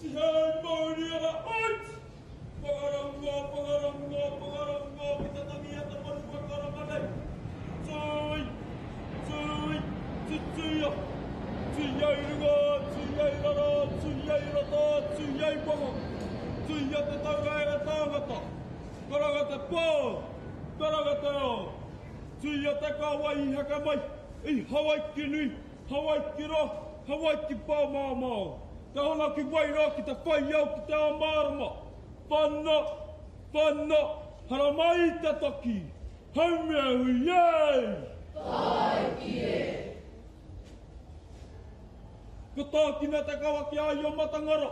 Tihan Mauriana Art! Pangarangga, kita tamiya teman pangaranganay. Soy, Tsuya, Tsuyay Ruga, Tsuyay Rara, Tsuyay Rata, Tsuyay Banga, Tsuya Tatangay Atangata, Taragata Po, Taragata, Tsuya Takawai Hakamai, Hawaii Kinui, Hawaii Kiro, Hawaii Kipa Mama. Tahona ki waira ki te whai au ki te amarama. Whana, haramai te toki. Haumea hui, yei! Tai ki e! Ko tāki me te kawa ki ai o matangara.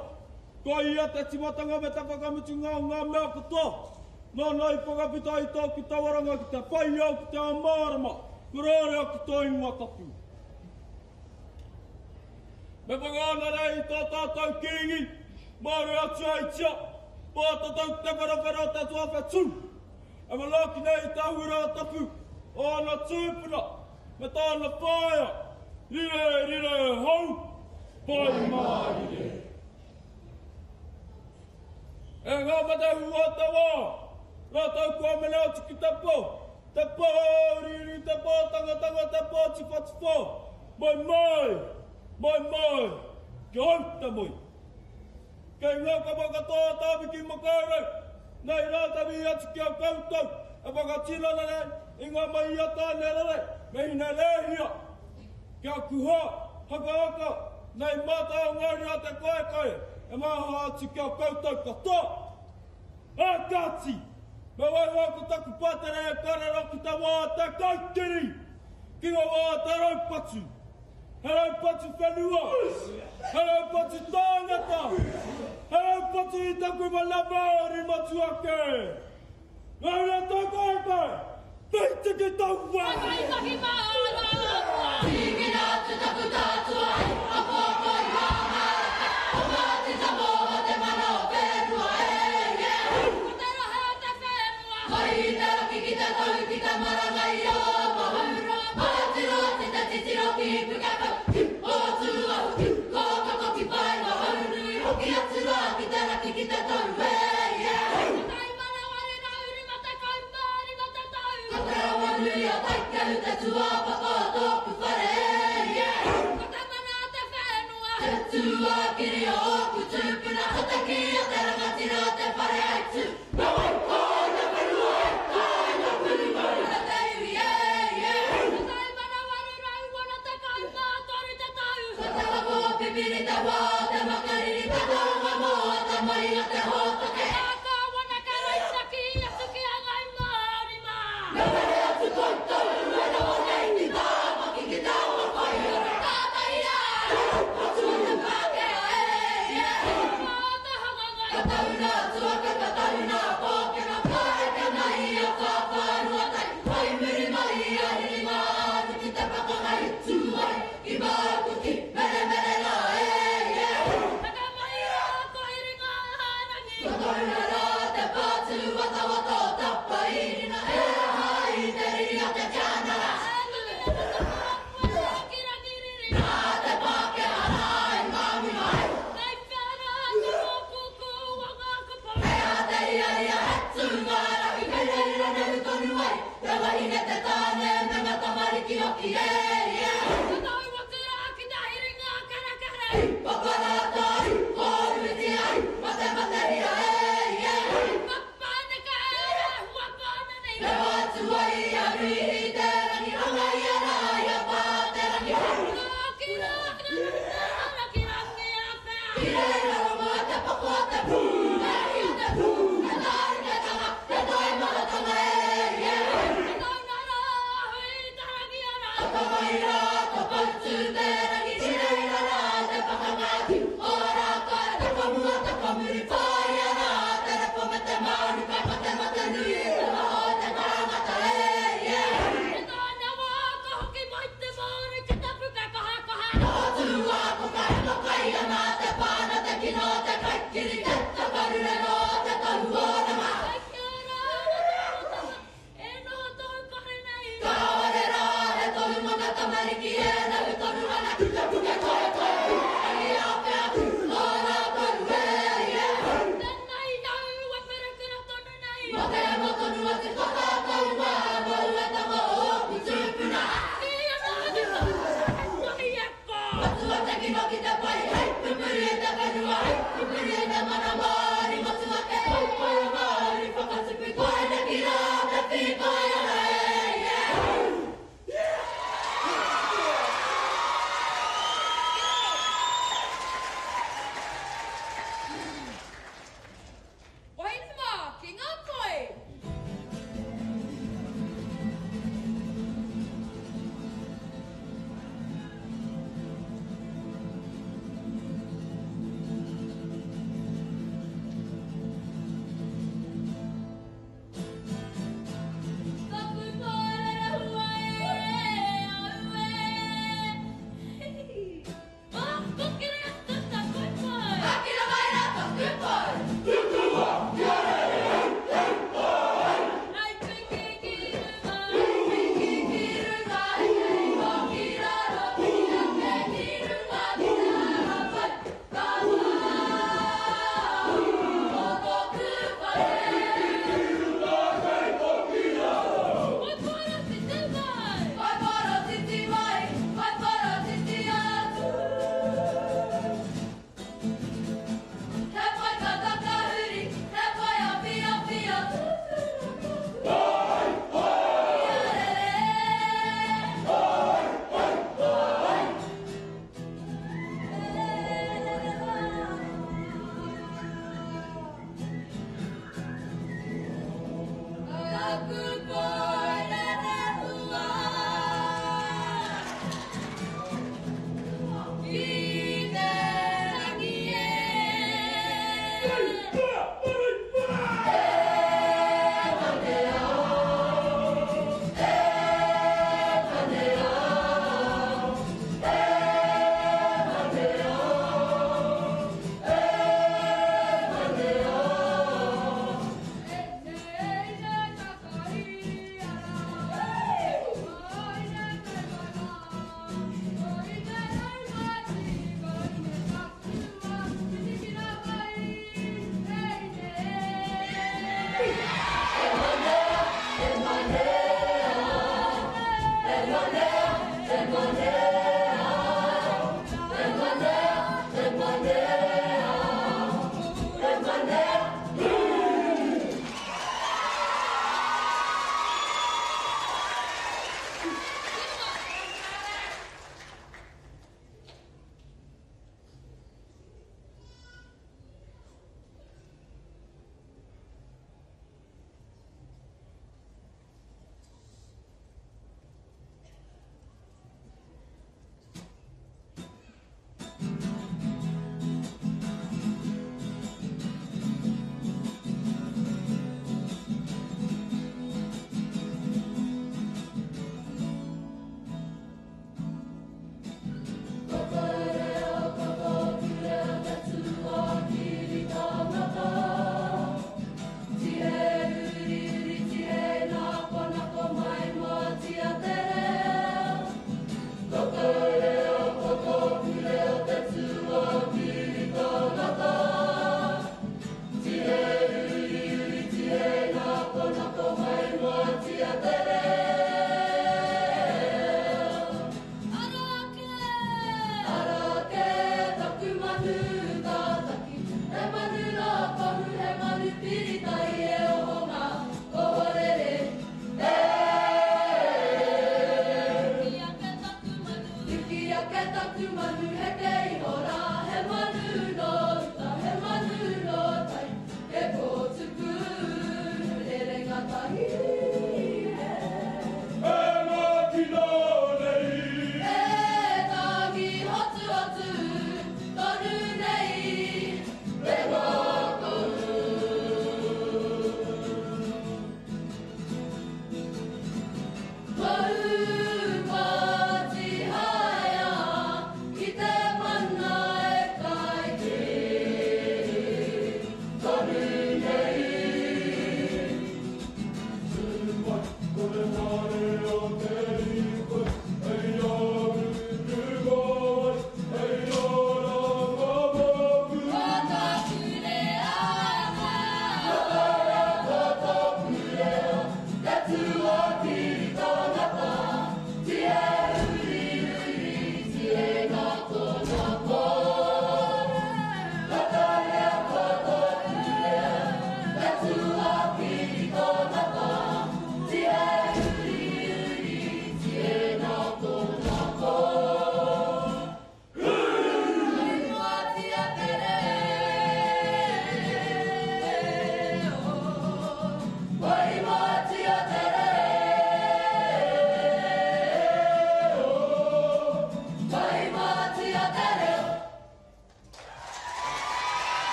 Ko ia te timatanga me te whakamutu ngā mea katoa. Nā nei whakapita i tau ki tawaranga ki te whai au ki te amarama. Kurore ki tō ingoa tapu. Me whangana rei tō tātou kingi, maare atu ai tia, pāta tau te wharawhara o tātua whetū. E malaki nei tāhura o tapu, o ana tūpuna, me tāna whāia, rire hau, pai mārire. E ngā matahu o te wā, rātau kua mene atu ki te pō, riri te pō, tanga te pō, tifatiwha, mai, ki hauta moi. Kei ngā ka wakatoa tāwiki makaurau, nei rātawi atu ki au koutou, e wakatirana nei, i ngā mai ata nerare, me hina lehia. Kia kuha, haka, nei mata o ngāri a te koe, e maha atu ki au koutou katoa. Kāti, me waiwako taku pātere e karero ki te wā te kaukiri, ki ngā wā te raupatu. Hello, Patu Whenua! Hello, Patu Tāngata! Hello, Patu i taku malabari matuake! Ngāra tākoe! Pēta ki tau wā! Makai maara! Tiki nātu taku tātua! Apoko i wāhara! O māti tamoa te mano whenua e! Ko te rohe o te whenua! Koi i te roki ki te tau ki te marangai o mahaura! Māti roti te titiro ki pukapa! Ki te tau e, Matai mana wari rauri, mata kaumari, mata tau. Ko te rawanui a taikehu te tuapapa tōku whare e, Ko te mana te whenua. Te tuakiri o oku tūpuna, ko te ki a te rangatira te whare aitu. Nawai kāina whenua e, kāina whenua e. Te teiwi e, Matai mana wari rau, wana te kauma, toru te tau. Ko te wako pipiri te wā, te makariri te taunga moa. Mai a te hotoke. Aka wana ka raisa ki asu ki a ngai maari mā. Me were atu koutou, e na wane i tāma ki ki taua pai ora. Tāta ia, atu i te pākea e. Tāta hanga ngai. Ka tauna tuaka, ka tauna pōkena, kāeka nai a whāwhārua tai. Pai muri mai a hiri mātu ki te pakangai tūai. I māku ki mere la e. Tauna rā te pātu wata o tapa irina e hai te riri a te tianara. Nā te pākea nai māmi mai. Nei whiara te mōkuku a ngā kupo. Hea te ia he tūngara i kei reira nehu tonu ai. Te wahine te tāne me ngata mariki hoki e. Te tau wakura ki te hiringa karakara. Pakarātai, kōruiti ai, mate ria e. Tuai a riri te rangi, rangai a rai a pā te rangi. Ki rangi a whea. Ki reira rongo a te pako a te pū. Neri a te pū. E tāri te tanga, te toi maratanga e. E tauna rā hui te rangi a rā. A tamai rā, ka pautu te rangi. Ki reira rā te pakangati. O rā ka e te kamua te kamuri. Whai a rā te repo me te maru. Kai mate nui. Te maho te karangata e. E tāna wā ka hoki mai te mauri ki te puka kaha. Nā tū wā ko kai no kai ana te pāna te kino te kaikiri.